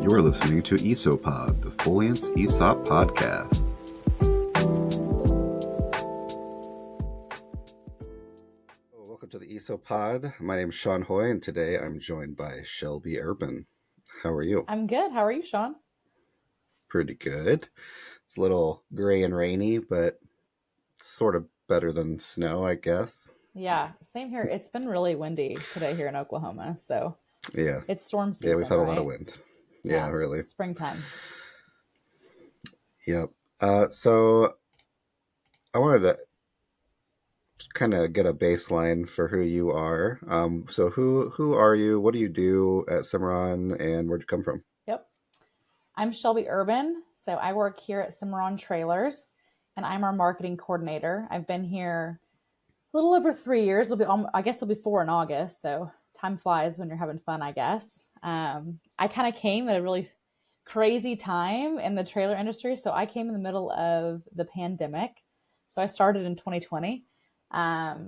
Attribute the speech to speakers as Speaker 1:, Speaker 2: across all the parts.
Speaker 1: You're listening to ESOPOD, the Folience ESOP Podcast. Welcome to the ESOPOD. My name is Sean Hoy, and today I'm joined by Shelbi Urban. How are you?
Speaker 2: I'm good. How are you, Sean?
Speaker 1: Pretty good. It's a little gray and rainy, but it's sort of better than snow, I guess.
Speaker 2: Yeah, same here. It's been really windy today here in Oklahoma, so
Speaker 1: Yeah.
Speaker 2: it's storm
Speaker 1: Yeah, we've
Speaker 2: season,
Speaker 1: had a lot of
Speaker 2: right?
Speaker 1: wind. Yeah,
Speaker 2: Yeah,
Speaker 1: really.
Speaker 2: springtime.
Speaker 1: Yep. So I wanted to kind of get a baseline for who you are. So who are you? What do you do at Cimarron, and where'd you come from?
Speaker 2: Yep. I'm Shelbi Urban, so I work here at Cimarron Trailers, and I'm our marketing coordinator. I've been here a little over 3 years. I guess it'll be 4 in August, so time flies when you're having fun, I guess. I kind of came at a really crazy time in the trailer industry. So I came in the middle of the pandemic. So I started in 2020,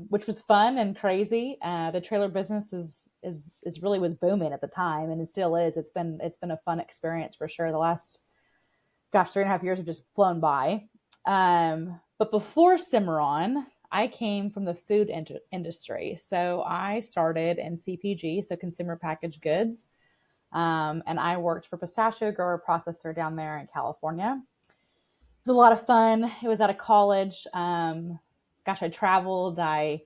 Speaker 2: which was fun and crazy. The trailer business is really was booming at the time, and it still is. It's been a fun experience for sure. The last 3.5 years have just flown by. But before Cimarron, I came from the food industry. So I started in CPG, so consumer packaged goods. And I worked for pistachio grower processor down there in California. It was a lot of fun. It was out of college. I traveled. I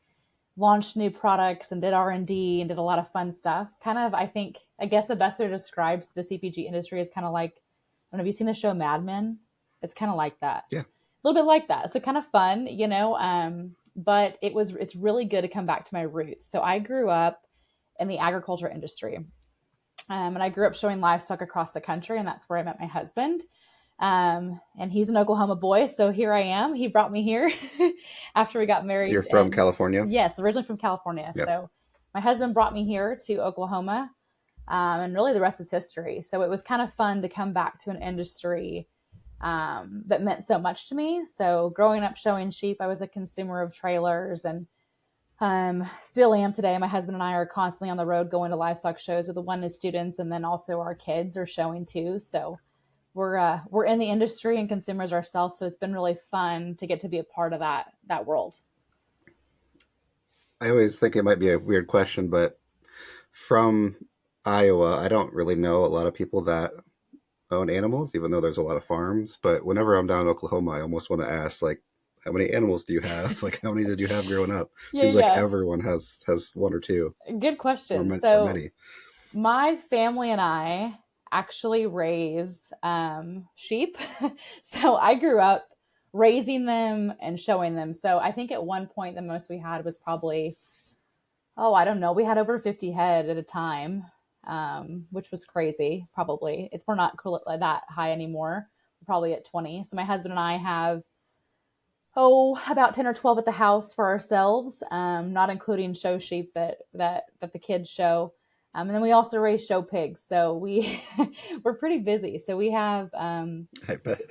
Speaker 2: launched new products and did R&D and did a lot of fun stuff. Kind of, I guess the best way to describe the CPG industry is kind of like, I don't know, have you seen the show Mad Men? It's kind of like that.
Speaker 1: Yeah.
Speaker 2: A little bit like that. So kind of fun, but it's really good to come back to my roots. So I grew up in the agriculture industry. And I grew up showing livestock across the country, and that's where I met my husband. And he's an Oklahoma boy, so here I am. He brought me here after we got married.
Speaker 1: You're from California?
Speaker 2: Yes, originally from California. Yep. So my husband brought me here to Oklahoma, and really the rest is history. So it was kind of fun to come back to an industry that meant so much to me. So growing up showing sheep, I was a consumer of trailers and still am today. My husband and I are constantly on the road going to livestock shows with the one is students, and then also our kids are showing too. So we're in the industry and consumers ourselves. So it's been really fun to get to be a part of that world.
Speaker 1: I always think it might be a weird question, but from Iowa, I don't really know a lot of people that own animals, even though there's a lot of farms. But whenever I'm down in Oklahoma, I almost want to ask, like, how many animals do you have? Like, how many did you have growing up? Seems like everyone has one or two.
Speaker 2: Good question.
Speaker 1: Or many.
Speaker 2: My family and I actually raise sheep. So I grew up raising them and showing them. So I think at one point the most we had was probably, I don't know, we had over 50 head at a time, which was crazy. Probably we're not that high anymore. We're probably at 20. So my husband and I have about 10 or 12 at the house for ourselves, not including show sheep that the kids show. And then we also raise show pigs. So we're pretty busy. So we have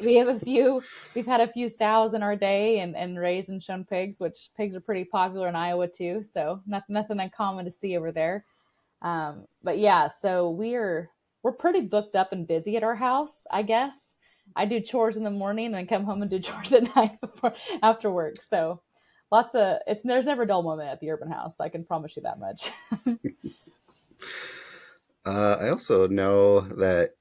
Speaker 2: we've had a few sows in our day and raised and shown pigs, which pigs are pretty popular in Iowa too. So nothing uncommon to see over there. But yeah, so we're pretty booked up and busy at our house, I guess. I do chores in the morning and then come home and do chores at night after work. So there's never a dull moment at the Urban House. I can promise you that much.
Speaker 1: I also know that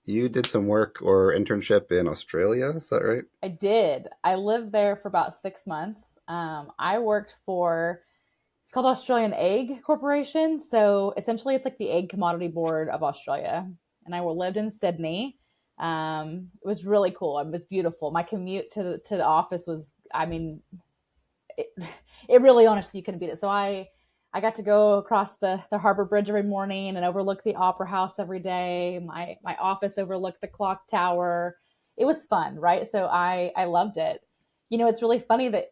Speaker 1: you did some work or internship in Australia. Is that right?
Speaker 2: I did. I lived there for about 6 months. I worked for, it's called Australian Egg Corporation. So essentially it's like the egg commodity board of Australia. And I lived in Sydney. It was really cool. It was beautiful. My commute to the office was, it really, honestly, you couldn't beat it. So I got to go across the harbor bridge every morning and overlook the opera house every day. My office overlooked the clock tower. It was fun, right? So I loved it. It's really funny that,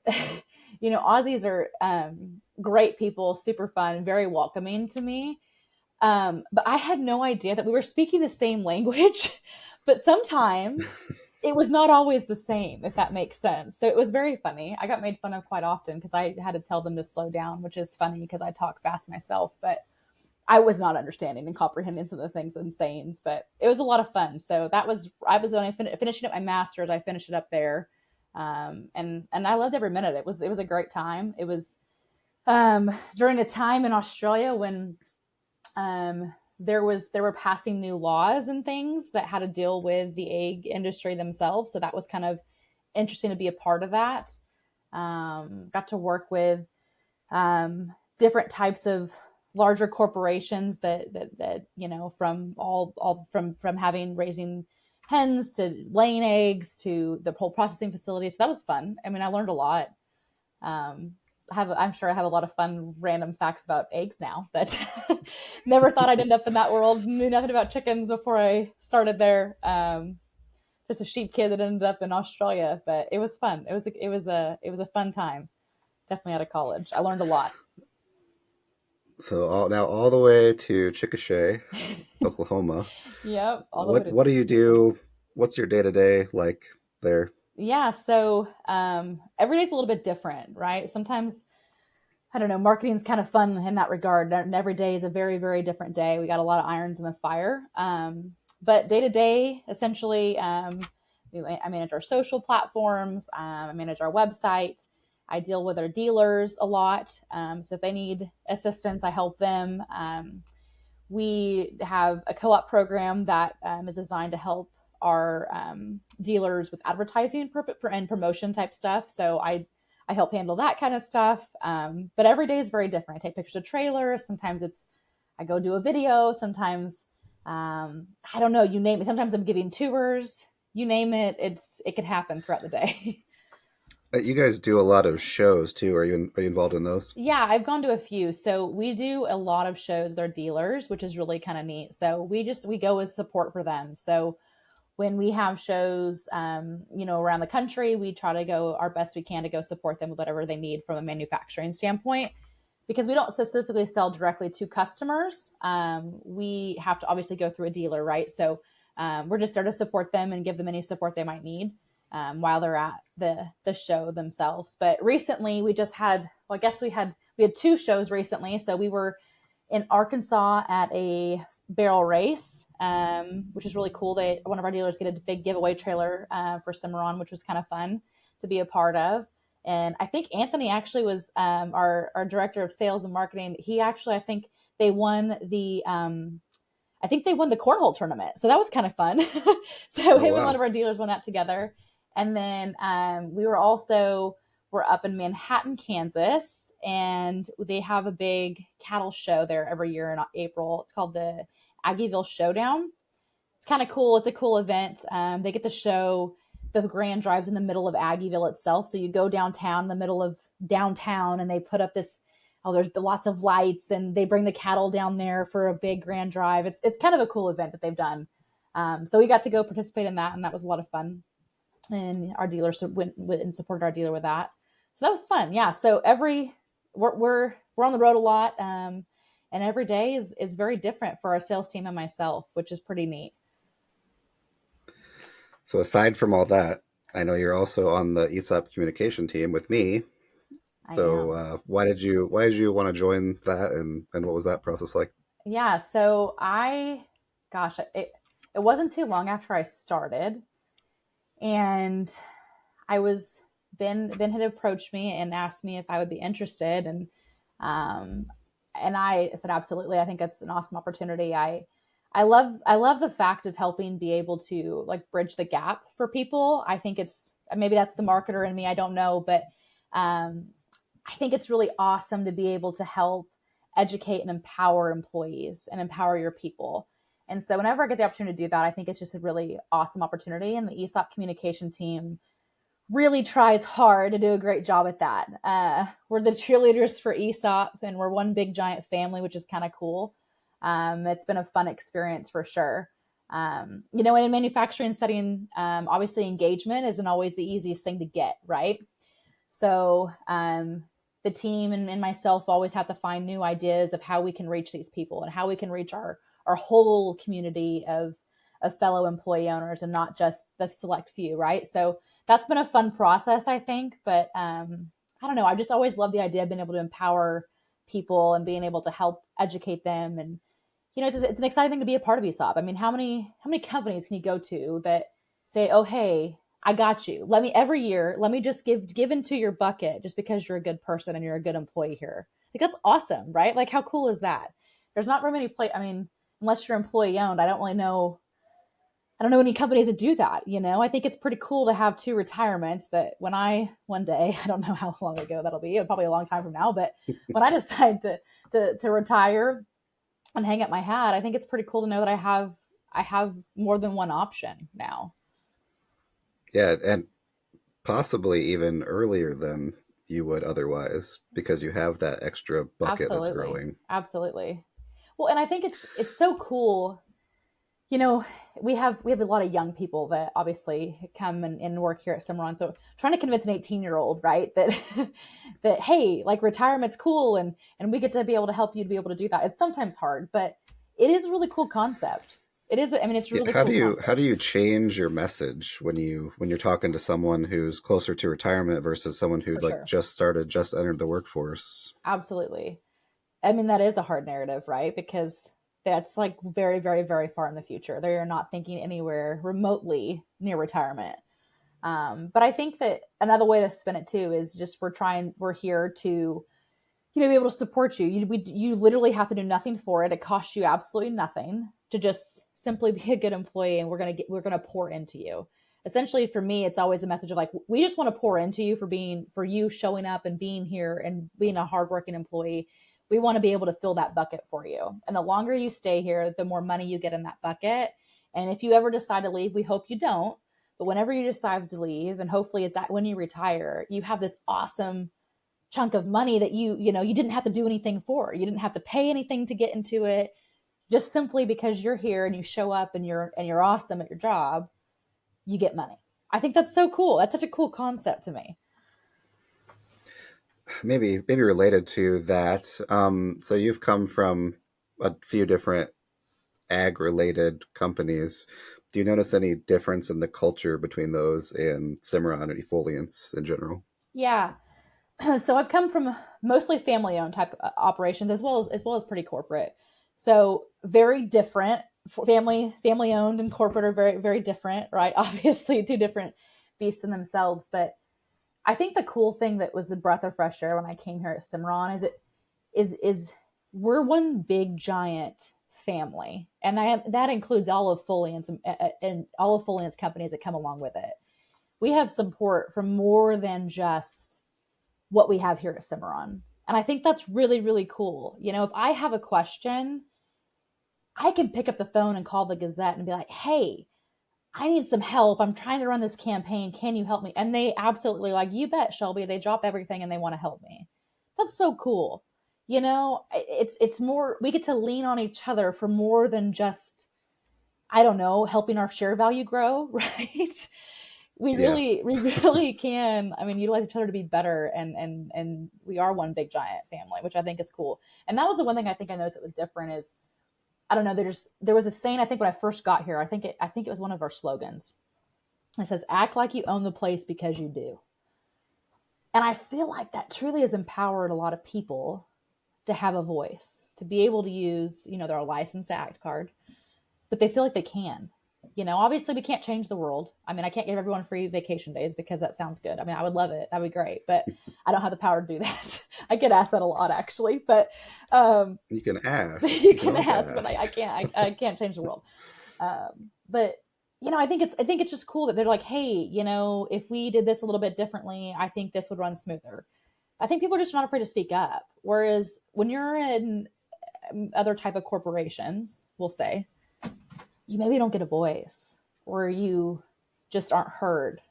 Speaker 2: Aussies are great people, super fun, very welcoming to me. But I had no idea that we were speaking the same language, but sometimes it was not always the same, if that makes sense. So it was very funny. I got made fun of quite often because I had to tell them to slow down, which is funny because I talk fast myself. But I was not understanding and comprehending some of the things and sayings, but it was a lot of fun. So that was, I was only finishing up my master's. I finished it up there. And I loved every minute. It was a great time. It was during a time in Australia when there were passing new laws and things that had to deal with the egg industry themselves. So that was kind of interesting to be a part of that. Got to work with different types of larger corporations that from all from having raising hens to laying eggs to the whole processing facility. So that was fun. I mean, I learned a lot. Um, I'm sure I have a lot of fun random facts about eggs now, but never thought I'd end up in that world. Knew nothing about chickens before I started there. Just a sheep kid that ended up in Australia, but it was fun. It was a fun time. Definitely out of college. I learned a lot.
Speaker 1: So all the way to Chickasha, Oklahoma.
Speaker 2: Yep, all the way
Speaker 1: What
Speaker 2: to
Speaker 1: do you do? What's your day to day like there?
Speaker 2: yeah. So every day's a little bit different, right? Sometimes I don't know, marketing's kind of fun in that regard. And every day is a very, very different day. We got a lot of irons in the fire. But day to day, essentially, I manage our social platforms. I manage our website. I deal with our dealers a lot. So if they need assistance, I help them. We have a co-op program that is designed to help our dealers with advertising and promotion type stuff. So I help handle that kind of stuff. But every day is very different. I take pictures of trailers. Sometimes I go do a video. Sometimes I don't know, you name it. Sometimes I'm giving tours. You name it. It could happen throughout the day.
Speaker 1: You guys do a lot of shows too. Are you involved in those?
Speaker 2: Yeah, I've gone to a few. So we do a lot of shows with our dealers, which is really kind of neat. So we go as support for them. So when we have shows, around the country, we try to go our best we can to go support them with whatever they need from a manufacturing standpoint. Because we don't specifically sell directly to customers, we have to obviously go through a dealer, right? So we're just there to support them and give them any support they might need while they're at the show themselves. But recently, we just had, well, I guess we had two shows recently. So we were in Arkansas at a barrel race, which is really cool. One of our dealers get a big giveaway trailer for Cimarron, which was kind of fun to be a part of. And I think Anthony actually was our director of sales and marketing. He actually, they won the I think they won the cornhole tournament, so that was kind of fun. So
Speaker 1: Oh
Speaker 2: him and one
Speaker 1: wow.
Speaker 2: of our dealers won that together. And then we're up in Manhattan, Kansas, and they have a big cattle show there every year in April. It's called the Aggieville Showdown. It's kind of cool. It's a cool event. They get to show the Grand Drive's in the middle of Aggieville itself. So you go downtown, in the middle of downtown, and they put up this. Oh, there's lots of lights, and they bring the cattle down there for a big Grand Drive. It's kind of a cool event that they've done. So we got to go participate in that, and that was a lot of fun. And our dealers went and supported our dealer with that. So that was fun. Yeah. So we're on the road a lot, and every day is very different for our sales team and myself, which is pretty neat.
Speaker 1: So aside from all that, I know you're also on the ESOP communication team with me.
Speaker 2: I
Speaker 1: So
Speaker 2: am.
Speaker 1: why did you want to join that, and what was that process like?
Speaker 2: Yeah. So gosh, it wasn't too long after I started, and I was Ben had approached me and asked me if I would be interested, um, and I said absolutely. I think it's an awesome opportunity. I love the fact of helping be able to like bridge the gap for people. I think it's maybe that's the marketer in me. I don't know, but um, I think it's really awesome to be able to help educate and empower employees and empower your people. And so whenever I get the opportunity to do that, I think it's just a really awesome opportunity. And the ESOP communication team really tries hard to do a great job at that. We're the cheerleaders for ESOP, and we're one big giant family, which is kind of cool. It's been a fun experience for sure. In a manufacturing setting, obviously engagement isn't always the easiest thing to get, right? So the team and myself always have to find new ideas of how we can reach these people and how we can reach our whole community of fellow employee owners and not just the select few, right? So that's been a fun process, I think. But I don't know. I just always love the idea of being able to empower people and being able to help educate them. And it's an exciting thing to be a part of ESOP. I mean, how many companies can you go to that say, "Oh, hey, I got you. Let me every year. Let me just give into your bucket just because you're a good person and you're a good employee here." Like that's awesome, right? Like how cool is that? There's not very many play. I mean, unless you're employee owned, I don't really know. I don't know any companies that do that. I think it's pretty cool to have two retirements that when I one day, I don't know how long ago that'll be, probably a long time from now, but when I decide to retire and hang up my hat, I think it's pretty cool to know that I have more than one option now.
Speaker 1: Yeah, and possibly even earlier than you would otherwise because you have that extra bucket that's
Speaker 2: Absolutely.
Speaker 1: growing.
Speaker 2: Absolutely. Well, and I think it's so cool. You know, we have a lot of young people that obviously come and work here at Cimarron. So trying to convince an 18-year-old, right, that that hey, like retirement's cool and we get to be able to help you to be able to do that. It's sometimes hard, but it is a really cool concept. It is. I mean, it's a
Speaker 1: Yeah,
Speaker 2: really
Speaker 1: how do
Speaker 2: cool
Speaker 1: you how
Speaker 2: concept
Speaker 1: do you change your message when you're talking to someone who's closer to retirement versus someone who
Speaker 2: for
Speaker 1: like
Speaker 2: sure.
Speaker 1: just entered the workforce?
Speaker 2: Absolutely. I mean, that is a hard narrative, right? Because that's like very, very, very far in the future. They are not thinking anywhere remotely near retirement. But I think that another way to spin it too is just we're here to, be able to support you. You literally have to do nothing for it. It costs you absolutely nothing to just simply be a good employee, and we're gonna pour into you. Essentially, for me, it's always a message of like we just want to pour into you for you showing up and being here and being a hardworking employee. We want to be able to fill that bucket for you, and the longer you stay here, the more money you get in that bucket. And if you ever decide to leave, we hope you don't. But whenever you decide to leave, and hopefully it's when you retire, you have this awesome chunk of money that you didn't have to do anything for. You didn't have to pay anything to get into it. Just simply because you're here and you show up and you're awesome at your job, you get money. I think that's so cool. That's such a cool concept to me.
Speaker 1: Maybe related to that. So you've come from a few different ag related companies. Do you notice any difference in the culture between those and Cimarron and Folience in general?
Speaker 2: Yeah. So I've come from mostly family owned type operations as well as pretty corporate. So very different. Family owned and corporate are very very different, right? Obviously two different beasts in themselves, but I think the cool thing that was a breath of fresh air when I came here at Cimarron is we're one big giant family, and that includes all of Foliance and all of Foliance companies that come along with it. We have support from more than just what we have here at Cimarron, and I think that's really really cool. If I have a question, I can pick up the phone and call the Gazette and be like, "Hey, I need some help. I'm trying to run this campaign. Can you help me?" And they absolutely like, "You bet, Shelby." They drop everything and they want to help me. That's so cool. It's more we get to lean on each other for more than just I don't know, helping our share value grow, right? We
Speaker 1: Yeah,
Speaker 2: really we really can, I mean, utilize each other to be better and we are one big giant family, which I think is cool. And that was the one thing I think I noticed that was different is I don't know, there was a saying I think when I first got here, I think it was one of our slogans. It says, "Act like you own the place because you do." And I feel like that truly has empowered a lot of people to have a voice, to be able to use, their license to act card, but they feel like they can. Obviously we can't change the world. I mean, I can't give everyone free vacation days because that sounds good. I mean, I would love it. That'd be great. But I don't have the power to do that. I get asked that a lot actually, but
Speaker 1: you can ask.
Speaker 2: you
Speaker 1: You can
Speaker 2: can
Speaker 1: always
Speaker 2: ask, but I,
Speaker 1: ask.
Speaker 2: I can't. I can't change the world. But I think it's just cool that they're like, hey, if we did this a little bit differently, I think this would run smoother. I think people are just not afraid to speak up. Whereas when you're in other type of corporations, we'll say, you maybe don't get a voice or you just aren't heard.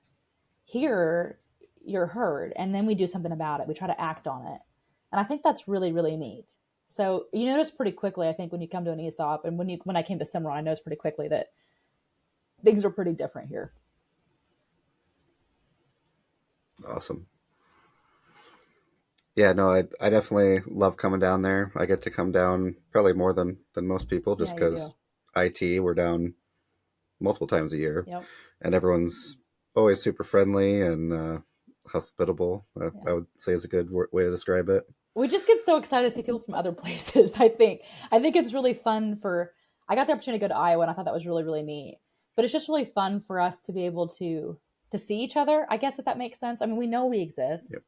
Speaker 2: Here, you're heard, and then we do something about it. We try to act on it. And I think that's really, really neat. So you notice pretty quickly, I think, when you come to an ESOP, and when I came to Cimarron, I noticed pretty quickly that things are pretty different here.
Speaker 1: Awesome. Yeah, no, I definitely love coming down there. I get to come down probably more than most people
Speaker 2: Yeah,
Speaker 1: just
Speaker 2: you do.
Speaker 1: because IT, we're down multiple times a year,
Speaker 2: Yep.
Speaker 1: and everyone's always super friendly and hospitable.
Speaker 2: Yeah.
Speaker 1: I would say is a good way to describe it.
Speaker 2: We just get so excited to see people from other places. I think it's really fun for. I got the opportunity to go to Iowa, and I thought that was really really neat. But it's just really fun for us to be able to see each other. I guess if that makes sense. I mean, we know we exist,
Speaker 1: Yep.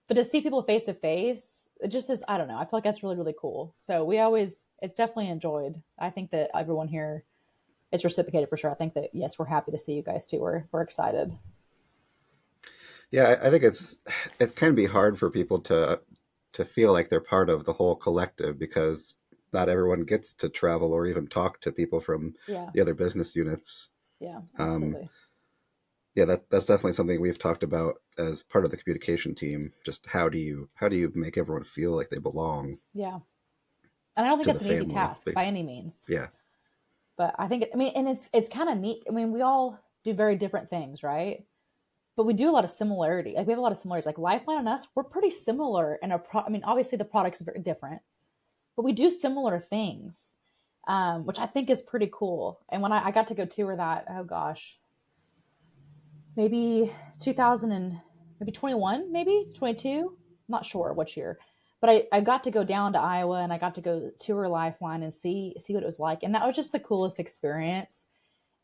Speaker 2: but to see people face to face, it just is. I don't know. I feel like that's really really cool. So we always. It's definitely enjoyed. I think that everyone here it's reciprocated for sure. I think that yes, we're happy to see you guys too. We're excited.
Speaker 1: Yeah, I think it can be hard for people to feel like they're part of the whole collective because not everyone gets to travel or even talk to people from
Speaker 2: Yeah,
Speaker 1: the other business units.
Speaker 2: yeah,
Speaker 1: Um,
Speaker 2: absolutely.
Speaker 1: yeah, that's definitely something we've talked about as part of the communication team. Just how do you make everyone feel like they belong
Speaker 2: Yeah, and I don't think
Speaker 1: to
Speaker 2: that's
Speaker 1: the
Speaker 2: an easy
Speaker 1: family?
Speaker 2: task by any means.
Speaker 1: Yeah,
Speaker 2: But I think I mean, and it's kind of neat. I mean, we all do very different things, right? But we do a lot of similarity. Like we have a lot of similarities. Like Lifeline and us, we're pretty similar in I mean, obviously the products are very different, but we do similar things, which I think is pretty cool. And when I got to go tour that, oh gosh, maybe 2000 and maybe 21, maybe 22, I'm not sure which year, but I got to go down to Iowa and I got to go tour Lifeline and see what it was like, and that was just the coolest experience.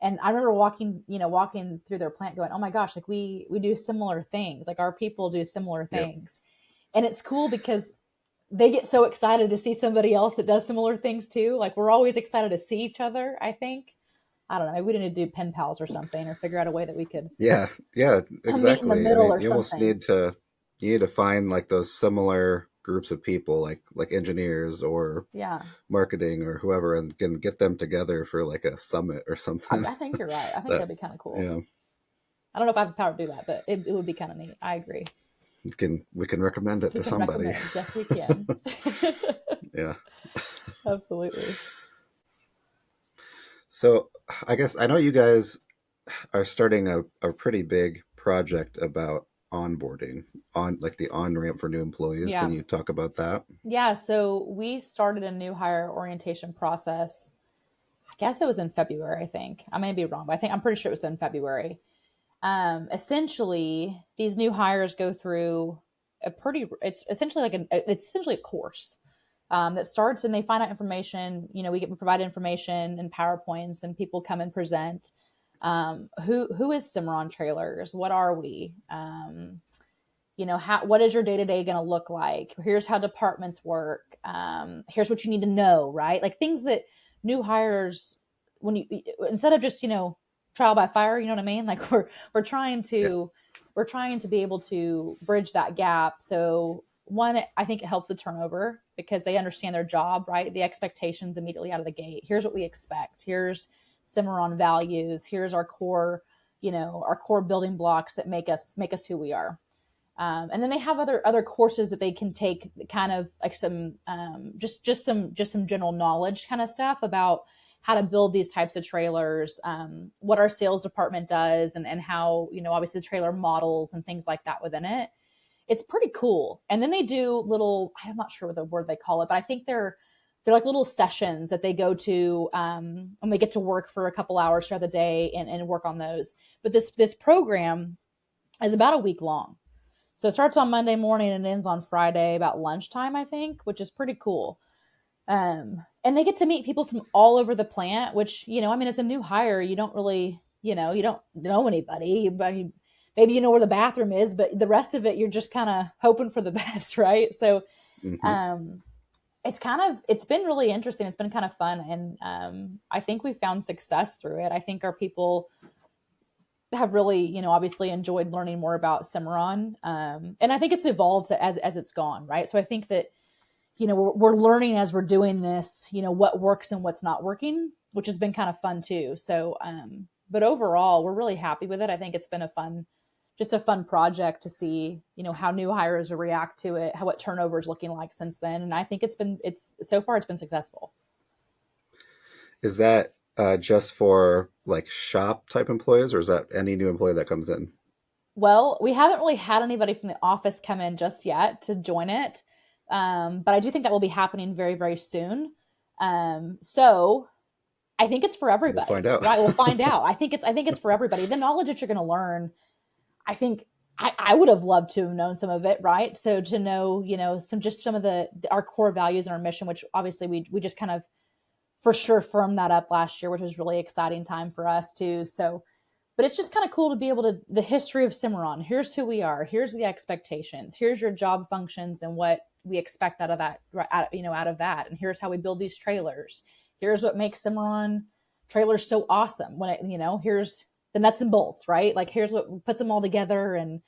Speaker 2: And I remember walking through their plant going, oh my gosh, like we do similar things, like our people do similar
Speaker 1: yep,
Speaker 2: things. And it's cool because they get so excited to see somebody else that does similar things too. Like we're always excited to see each other, I think. I don't know, maybe we need to do pen pals or something, or figure out a way that we could
Speaker 1: yeah, yeah,
Speaker 2: meet in the
Speaker 1: exactly. I
Speaker 2: middle
Speaker 1: mean,
Speaker 2: or something.
Speaker 1: you need to find like those similar groups of people, like engineers or
Speaker 2: Yeah,
Speaker 1: marketing or whoever, and can get them together for like a summit or something.
Speaker 2: I think you're right. I think
Speaker 1: That
Speaker 2: that'd be kind of cool.
Speaker 1: yeah,
Speaker 2: I don't know if I have the power to do that, but it would be kind of neat. I agree.
Speaker 1: we can recommend it
Speaker 2: We
Speaker 1: to
Speaker 2: can
Speaker 1: somebody.
Speaker 2: recommend. Yes, we can.
Speaker 1: Yeah.
Speaker 2: Absolutely.
Speaker 1: So I guess I know you guys are starting a pretty big project about onboarding on like the on ramp for new employees. Can
Speaker 2: Yeah.
Speaker 1: you talk about that?
Speaker 2: Yeah. So we started a new hire orientation process. I guess it was in February, I think. I may be wrong, but I'm pretty sure it was in February. Essentially, these new hires go through it's essentially it's essentially a course that starts and they find out information. We provide information and PowerPoints, and people come and present. Who is Cimarron Trailers? What are we? What is your day to day going to look like? Here's how departments work. Here's what you need to know, right? Like things that new hires, when you instead of just trial by fire, you know what I mean? Like we're trying
Speaker 1: Yeah.
Speaker 2: to we're trying to be able to bridge that gap. So one, I think it helps the turnover because they understand their job, right? The expectations immediately out of the gate. Here's what we expect. Here's Cimarron values. Here's our core building blocks that make us who we are. And then they have other courses that they can take, kind of like some just some general knowledge kind of stuff about how to build these types of trailers, what our sales department does, and how obviously the trailer models and things like that within it. It's pretty cool. And then they do little, I'm not sure what the word they call it, but I think they're like little sessions that they go to, and they get to work for a couple hours throughout the day and work on those. But this program is about a week long. So it starts on Monday morning and ends on Friday about lunchtime, I think, which is pretty cool. And they get to meet people from all over the plant, which, I mean, as a new hire, you don't really, you don't know anybody, but maybe you know where the bathroom is, but the rest of it, you're just kind of hoping for the best, right? So,
Speaker 1: Hmm.
Speaker 2: um, it's been really interesting. It's been kind of fun. And, I think we found success through it. I think our people have really, obviously enjoyed learning more about Cimarron. And I think it's evolved as it's gone, right? So I think that, we're learning as we're doing this, what works and what's not working, which has been kind of fun too. So, but overall, we're really happy with it. I think it's been just a fun project to see, how new hires react to it, what turnover is looking like since then. And I think so far it's been successful.
Speaker 1: Is that just for like shop type employees, or is that any new employee that comes in?
Speaker 2: Well, we haven't really had anybody from the office come in just yet to join it. But I do think that will be happening very, very soon. So I think it's for
Speaker 1: We'll find
Speaker 2: everybody,
Speaker 1: out.
Speaker 2: right? We'll find out. I think it's for everybody. The knowledge that you're going to learn, I think I would have loved to have known some of it, right? So to know, some of our core values and our mission, which obviously we just kind of for sure firmed that up last year, which was really exciting time for us too. So, but it's just kind of cool to be able to the history of Cimarron. Here's who we are. Here's the expectations. Here's your job functions and what we expect out of that. Out of that, and here's how we build these trailers. Here's what makes Cimarron trailers so awesome. Here's the nuts and bolts, right? Like here's what puts them all together, and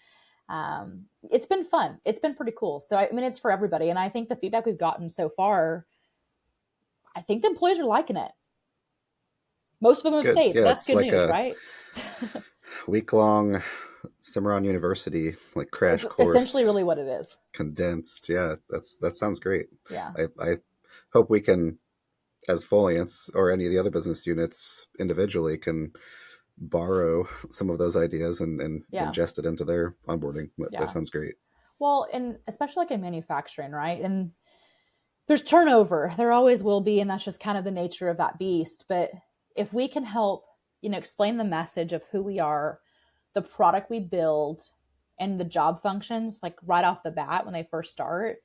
Speaker 2: it's been fun. It's been pretty cool. So I mean, it's for everybody, and I think the feedback we've gotten so far, I think the employees are liking it. Most of them have
Speaker 1: Good.
Speaker 2: stayed, so
Speaker 1: Yeah,
Speaker 2: that's
Speaker 1: it's
Speaker 2: good
Speaker 1: like
Speaker 2: news,
Speaker 1: a
Speaker 2: right?
Speaker 1: week long Cimarron University like
Speaker 2: It's
Speaker 1: crash
Speaker 2: essentially
Speaker 1: course
Speaker 2: really what it is.
Speaker 1: condensed. Yeah, that sounds great.
Speaker 2: Yeah.
Speaker 1: I hope we can, as Folience or any of the other business units individually, can borrow some of those ideas and
Speaker 2: Yeah.
Speaker 1: ingest it into their onboarding. That
Speaker 2: Yeah.
Speaker 1: sounds great.
Speaker 2: Well, and especially like in manufacturing, right? And there's turnover. There always will be, and that's just kind of the nature of that beast. But if we can help, explain the message of who we are, the product we build, and the job functions, like right off the bat when they first start,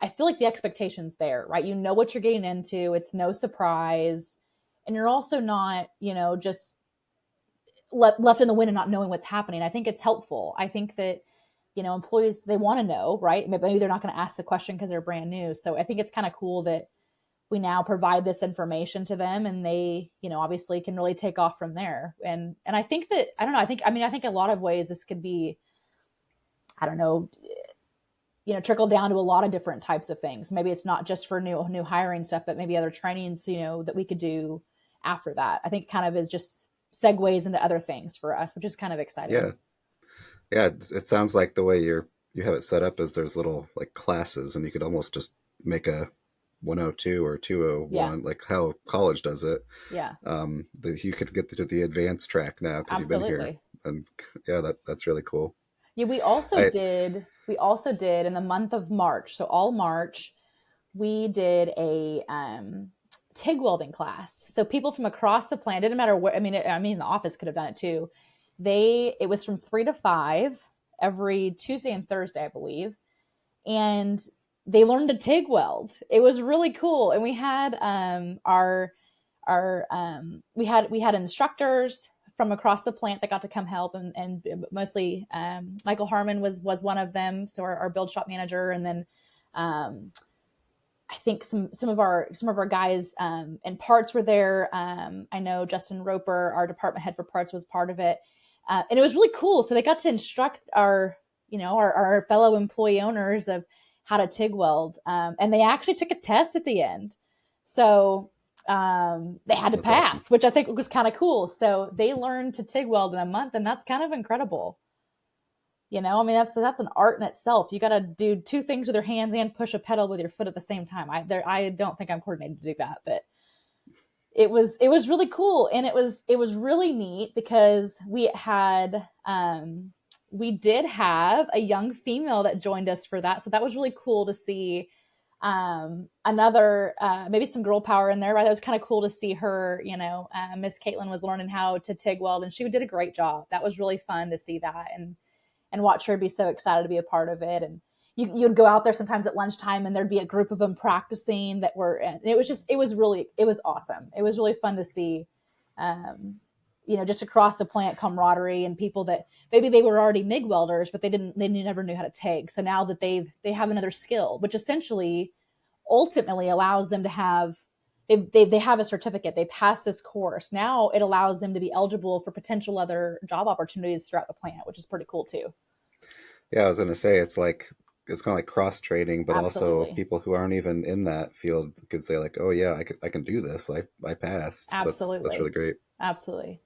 Speaker 2: I feel like the expectation's there, right? You know what you're getting into. It's no surprise. And you're also not, just left in the wind and not knowing what's happening. I think it's helpful. I think that, employees, they want to know, right? Maybe they're not going to ask the question because they're brand new. So I think it's kind of cool that we now provide this information to them, and they, obviously can really take off from there. And I think that, I don't know, I think a lot of ways this could be, I don't know, trickle down to a lot of different types of things. Maybe it's not just for new hiring stuff, but maybe other trainings, that we could do after that. I think it kind of is just segues into other things for us, which is kind of exciting.
Speaker 1: Yeah, yeah. It sounds like the way you have it set up is there's little like classes, and you could almost just make a 102 or
Speaker 2: Yeah.
Speaker 1: 201, like how college does it.
Speaker 2: Yeah.
Speaker 1: You could get to the advanced track now because you've been here,
Speaker 2: Absolutely.
Speaker 1: and yeah, that's really cool.
Speaker 2: Yeah,
Speaker 1: I
Speaker 2: we also did in the month of March. So all March, we did a TIG welding class. So people from across the plant, didn't matter where, the office could have done it too. It was from 3 to 5 every Tuesday and Thursday, I believe. And they learned to TIG weld. It was really cool. And we had we had instructors from across the plant that got to come help, and mostly Michael Harmon was one of them, so our build shop manager, and then I think some of our guys and parts were there. I know Justin Roper, our department head for parts, was part of it, and it was really cool. So they got to instruct our fellow employee owners of how to TIG weld, and they actually took a test at the end. So they had to
Speaker 1: That's awesome.
Speaker 2: pass, which I think was kind of cool. So they learned to TIG weld in a month, and that's kind of incredible. That's an art in itself. You got to do two things with your hands and push a pedal with your foot at the same time. I don't think I'm coordinated to do that, but it was really cool, and it was really neat because we did have a young female that joined us for that, so that was really cool to see. Another maybe some girl power in there, right? That was kind of cool to see her. Miss Caitlin was learning how to TIG weld, and she did a great job. That was really fun to see that, and watch her be so excited to be a part of it. And you'd go out there sometimes at lunchtime, and there'd be a group of them practicing that were, and it was awesome. It was really fun to see, just across the plant camaraderie, and people that maybe they were already MIG welders, but they never knew how to TIG. So now that they have another skill, which essentially ultimately allows them to have, they have a certificate. They pass this course. Now it allows them to be eligible for potential other job opportunities throughout the plant, which is pretty cool too.
Speaker 1: Yeah, I was gonna say it's kind of like cross training, but also
Speaker 2: Absolutely.
Speaker 1: people who aren't even in that field could say like, oh yeah, I can do this. I passed. That's really
Speaker 2: Absolutely.
Speaker 1: great.
Speaker 2: Absolutely.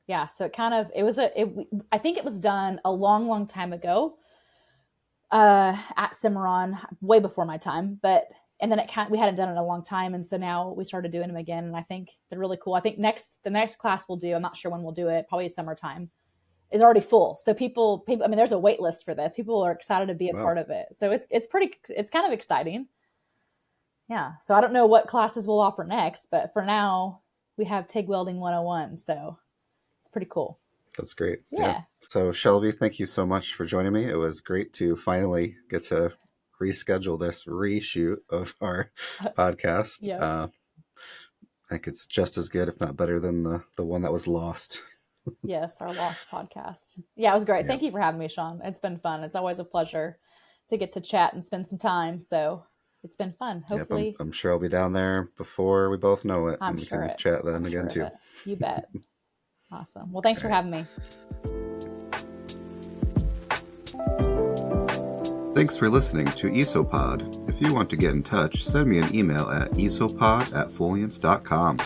Speaker 2: Yeah. So it was I think it was done a long, long time ago, at Cimarron, way before my time, but, and then we hadn't done it in a long time. And so now we started doing them again. And I think they're really cool. I think the next class we'll do, I'm not sure when we'll do it, probably summertime, is already full. So people, there's a wait list for this. People are excited to be a
Speaker 1: Wow.
Speaker 2: part of it. So it's kind of exciting. Yeah. So I don't know what classes we'll offer next, but for now we have TIG welding 101. So it's pretty cool.
Speaker 1: That's great. Yeah.
Speaker 2: Yeah.
Speaker 1: So, Shelby, thank you so much for joining me. It was great to finally get to reschedule this reshoot of our podcast.
Speaker 2: Yep.
Speaker 1: I think it's just as good, if not better, than the one that was lost.
Speaker 2: Yes, our Lost podcast. Yeah, it was great.
Speaker 1: Yeah.
Speaker 2: Thank you for having me, Sean. It's been fun. It's always a pleasure to get to chat and spend some time. So it's been fun.
Speaker 1: Yep.
Speaker 2: Hopefully,
Speaker 1: I'm sure I'll be down there before we both know it,
Speaker 2: I'm
Speaker 1: and we
Speaker 2: sure
Speaker 1: can
Speaker 2: it.
Speaker 1: chat then
Speaker 2: I'm
Speaker 1: again
Speaker 2: sure of
Speaker 1: too.
Speaker 2: it. You bet. Awesome. Well, thanks
Speaker 1: All
Speaker 2: for
Speaker 1: right.
Speaker 2: having me.
Speaker 1: Thanks for listening to ESOPOD. If you want to get in touch, send me an email at esopod@folience.com.